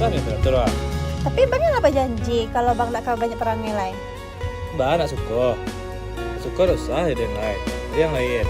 susah nih teratur ah. Tapi bang apa janji kalau bang nak banyak perang nilai? Mbak nak suka. Suka usah ada yang lain. Ada yang lain.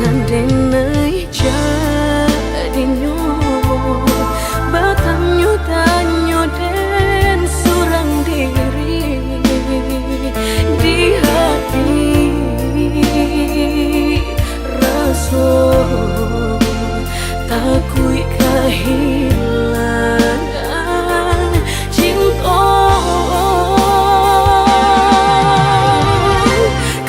denai jadinya batanyo tanyo den surang diri di hati rasa takui kehilangan cinta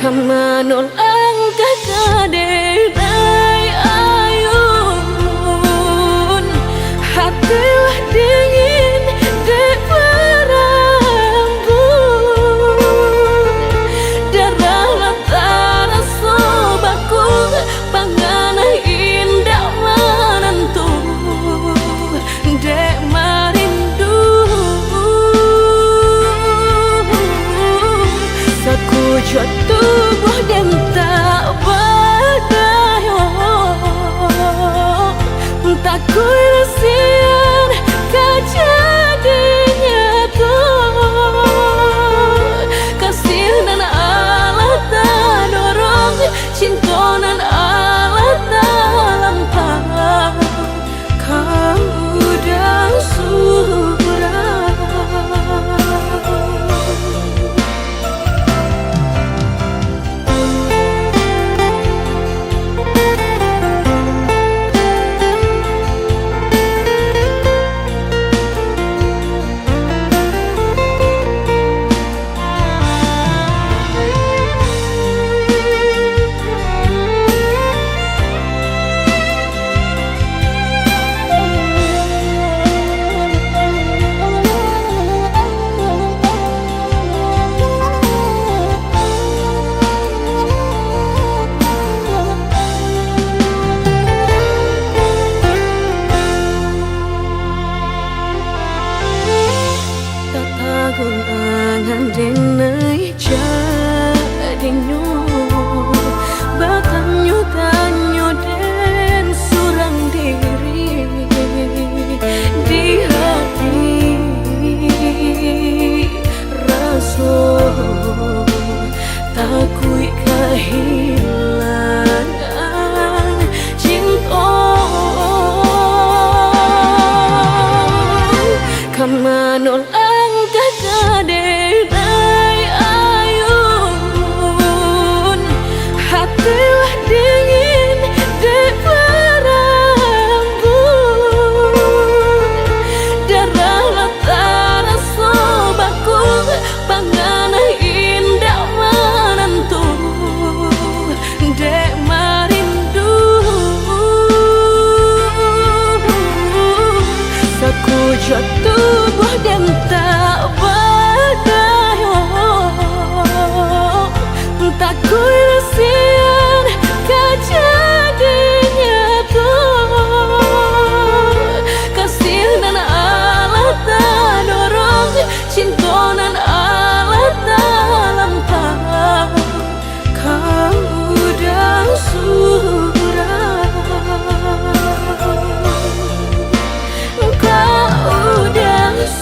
kamanol ang kakadenay ayun hatilah dingin de berambut darah latara sobaku panganah indah menentu dek marindu sakujud tubuh dan tak berdaya tak kuisian kejadinya tuh kasih dan Allah tak dorong cinta dan Allah tak lampau kau dah surah. Gunangan denai jadinya batanyo tanyo den surang diri di hati rasa takui kehilangan cinta kamanol denai ayun hatilah dingin de berambut darah latara sobaku panganah indah menentu dek marindu sakujud tubuh dan tak berdaya tak kuisian kejadinya tuh kasih dan Allah tak dorong cinta dan Allah tak lampau kau dah surah kau dah surah.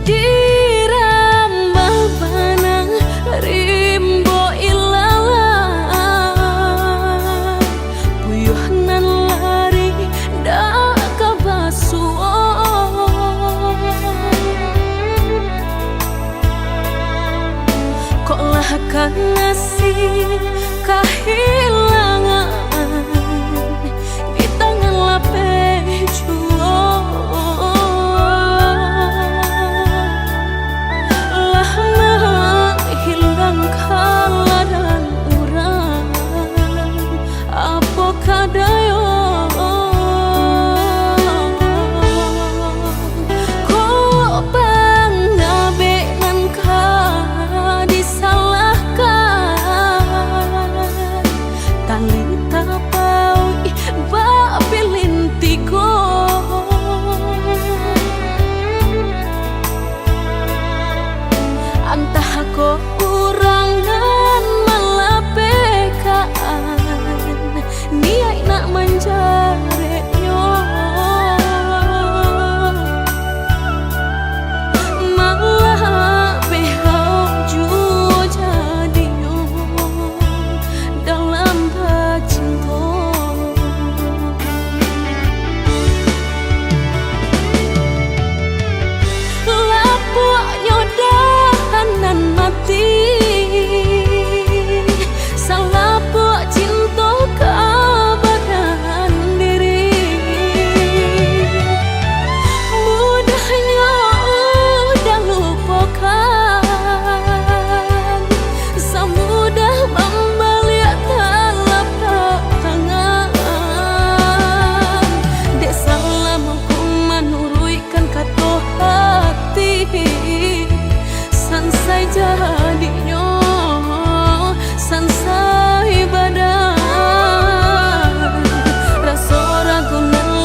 dirambah banang rimbo ilalang puyuhnan lari dak kabasuon kok lah kan ngasih kehilangan di tangan lapeh lah hilang kala dan urang apa kadayo kok bang nabe nan ka disalahkan tali tapau ba pilintigo antah ko kurangan malapekaan niai nak manjarenyo malah behau juo jadiyo dalam bacinto lapuk nyodahanan mati salapuk cinta keabadan diri mudahnya udah lupakan semudah membalik telapak tangan dek salah mampu menuruikan kata hati sansai jadinya sansai badan rasa ragu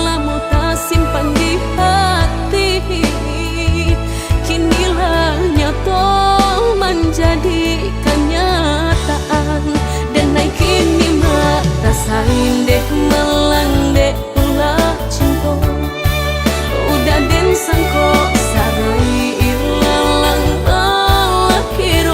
lamu tak simpan di hati kinilah nyata menjadi kenyataan dan naik kini mata sain deh melang deh ulah cinta udah den sangko sarai ilalang balakir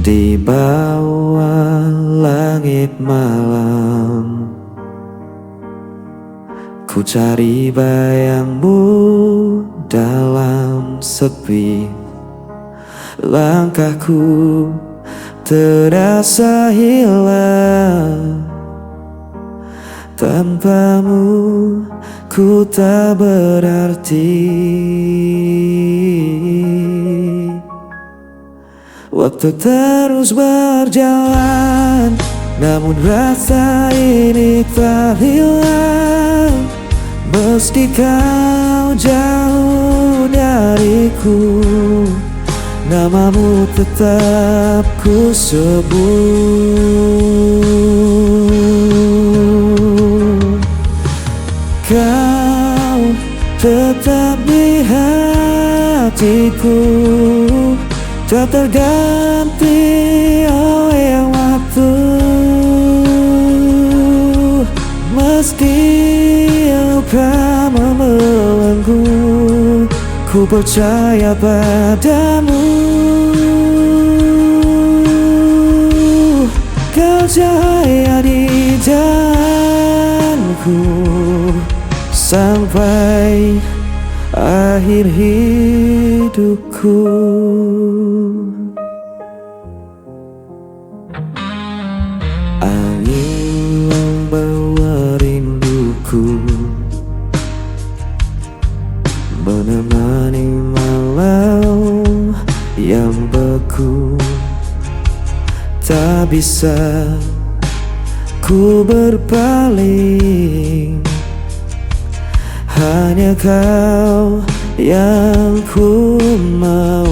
Di bawah langit malam, ku cari bayangmu dalam sepi. Langkahku terasa hilang, tanpamu ku tak berarti. Waktu terus berjalan, namun rasa ini tak hilang. Meski kau jauh dariku, namamu tetap ku sebut. Kau tetap di hatiku, tak terganti oleh waktu. Meski luka membelenggu, ku percaya padamu. Kau cahaya di jalanku sampai akhir hidupku. Angin membawa rinduku, menemani malam yang beku. Tak bisa ku berpaling, hanya kau yang ku mau.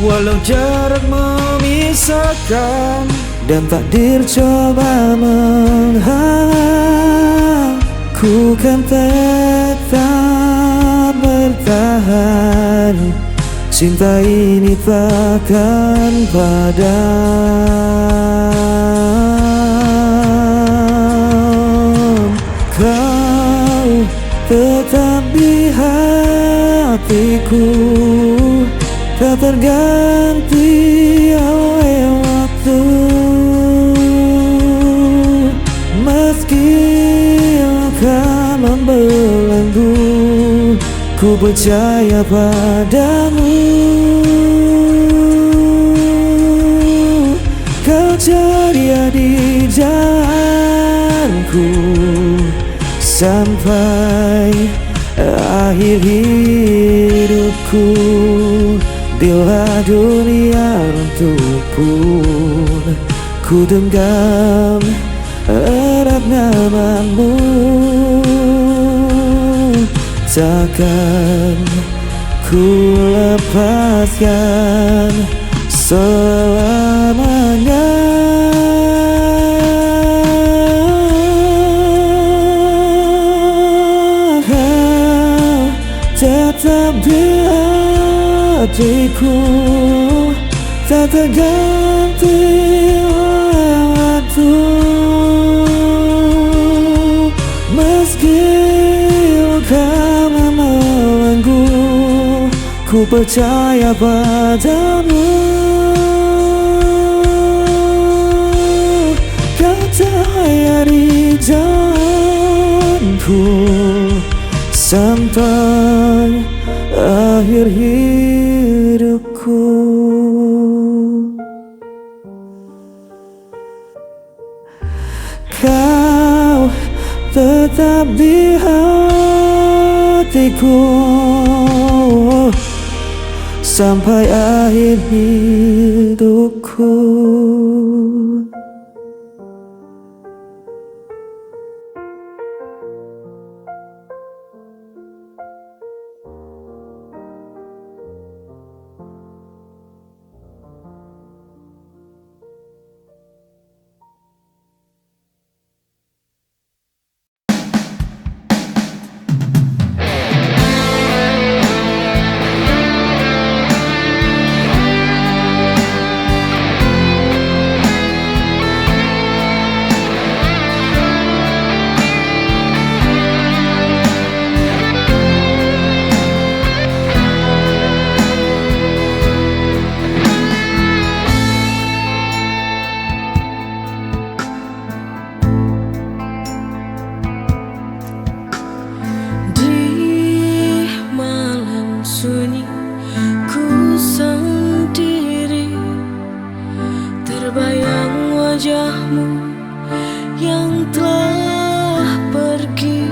Walau jarak memisahkan dan takdir coba menghalang, ku kan tetap bertahan. Cinta ini takkan padam. Kau tetap di hatiku, tak terganti oleh waktu. Meski luka membelenggu, ku percaya padamu. Kau ceria di jalanku sampai akhir hidupku. Bila dunia runtuh pun, ku genggam erat namamu. Takkan ku lepaskan selamanya. Kau tetap di hatiku, tak terganti oleh waktu. Meski luka membelenggu, ku percaya padamu. Kau cahaya di jalanku sampai akhir hidupku. Kau tetap di hatiku sampai akhir hidupku. terbayang wajahmu yang telah pergi.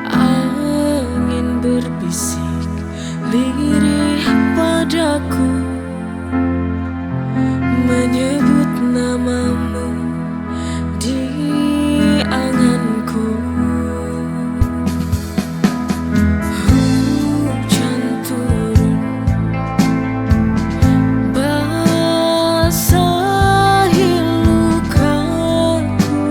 Angin berbisik lirih padaku, menyebut namamu di anganku. Hujan turun basahi lukaku,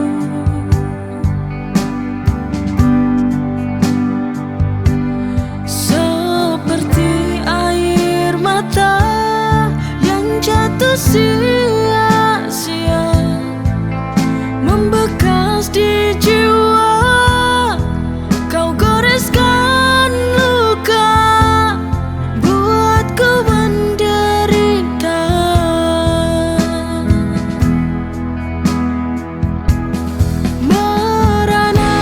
seperti air mata yang jatuh sia-sia, membekas di jiwa. Kau goreskan luka, buatku menderita. Merana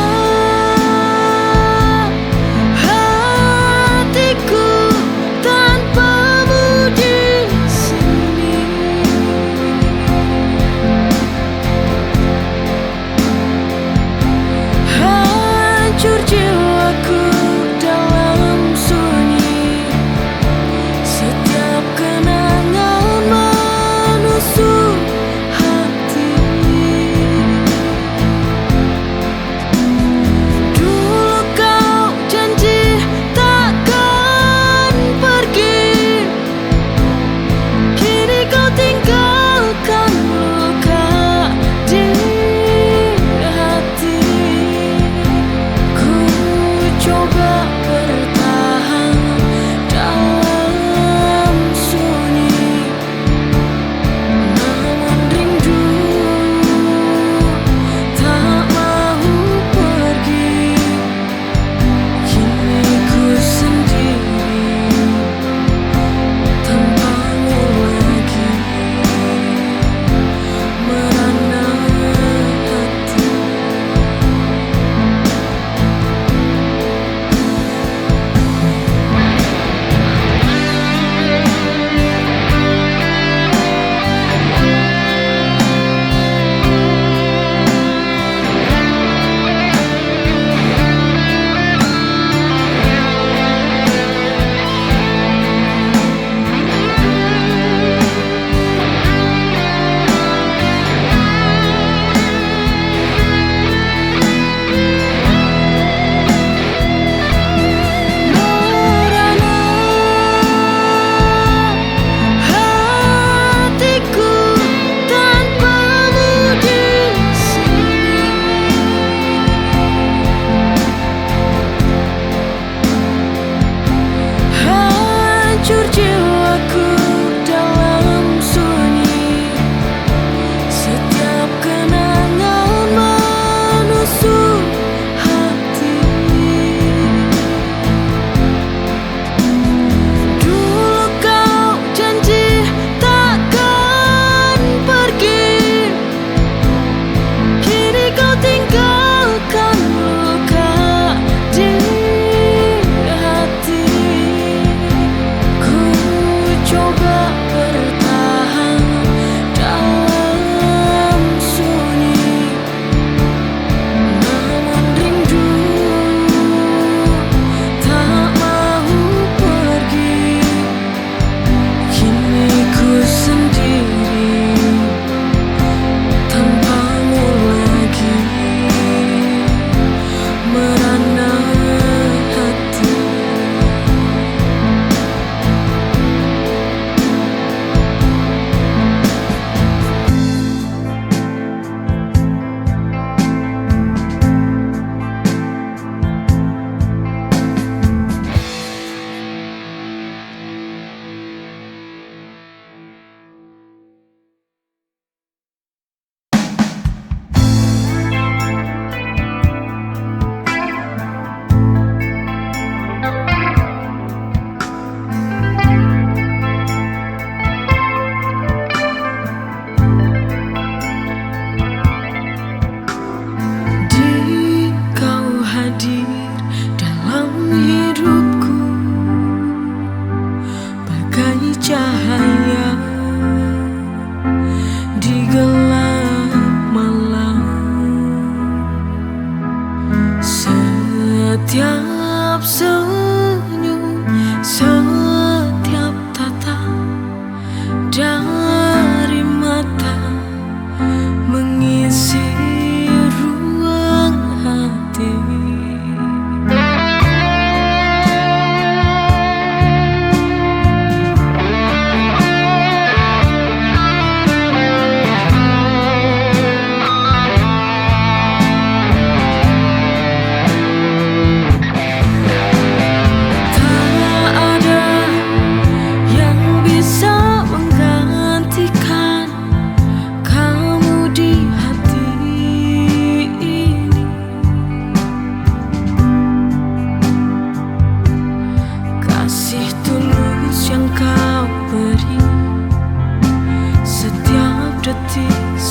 hatiku tanpamu di sini.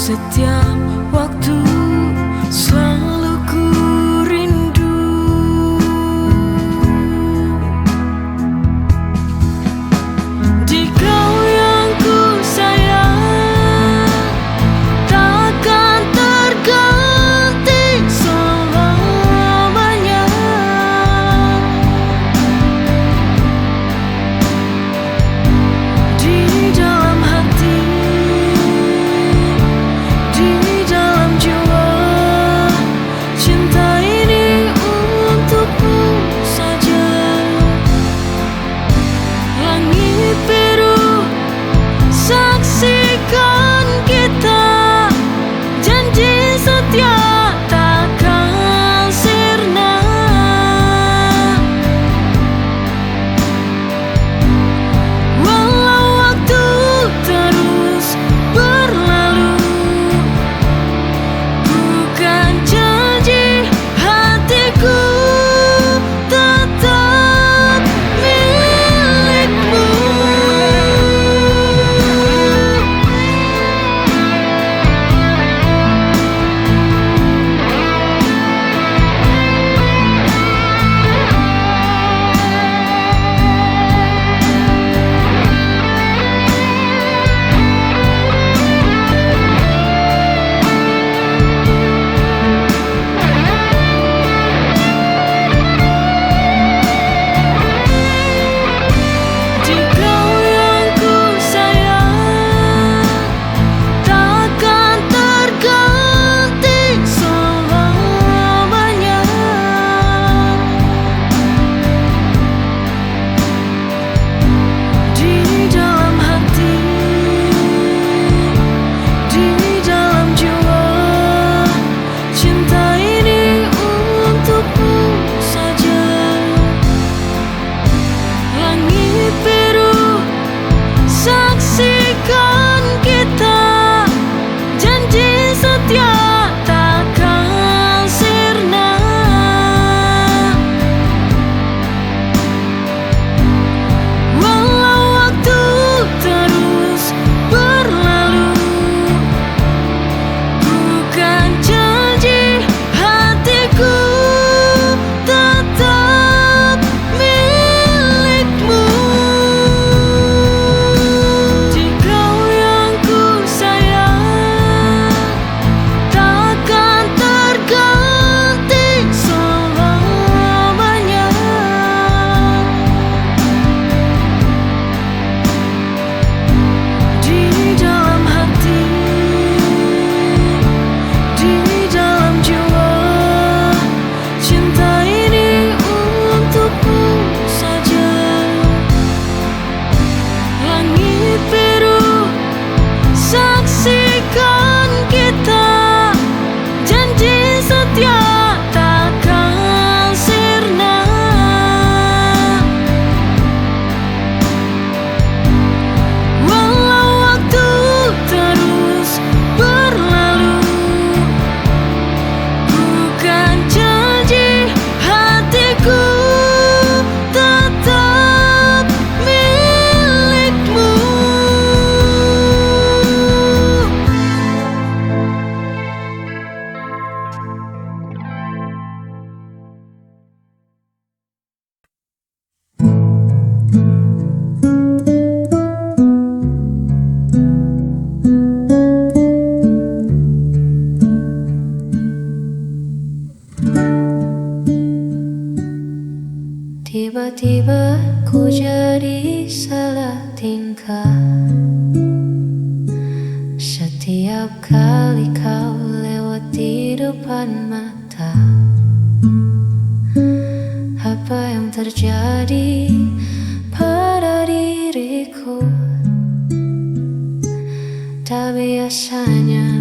Setiap waktu selalu ku rindu. Di kau yang ku sayang takkan terganti selamanya. Di dalam hati, di dalam jiwa, cinta ini untukmu saja. Langit biru saksikan kita, janji setia takkan sirna. Walau waktu terus berlalu, bukan janji hatiku tetap milikmu. Di kau yang ku sayang takkan terganti selamanya. Di dalam hati, di dalam jiwa, cinta ini untukmu saja. Langit biru saksikan kita, janji setia takkan sirna. Walau waktu terus berlalu, bukan janji hatiku tetap milikmu. Di kau yang ku sayang takkan terganti selamanya. Di dalam hati, di dalam jiwa, cinta ini untukmu saja. Langit biru saksikan kita, janji setia takkan sirna. Walau waktu terus berlalu, bukan janji hatiku tetap milikmu. Tiba-tiba ku jadi salah tingkah. Setiap kali kau lewat di depan mata, apa yang terjadi pada diriku? Tak biasanya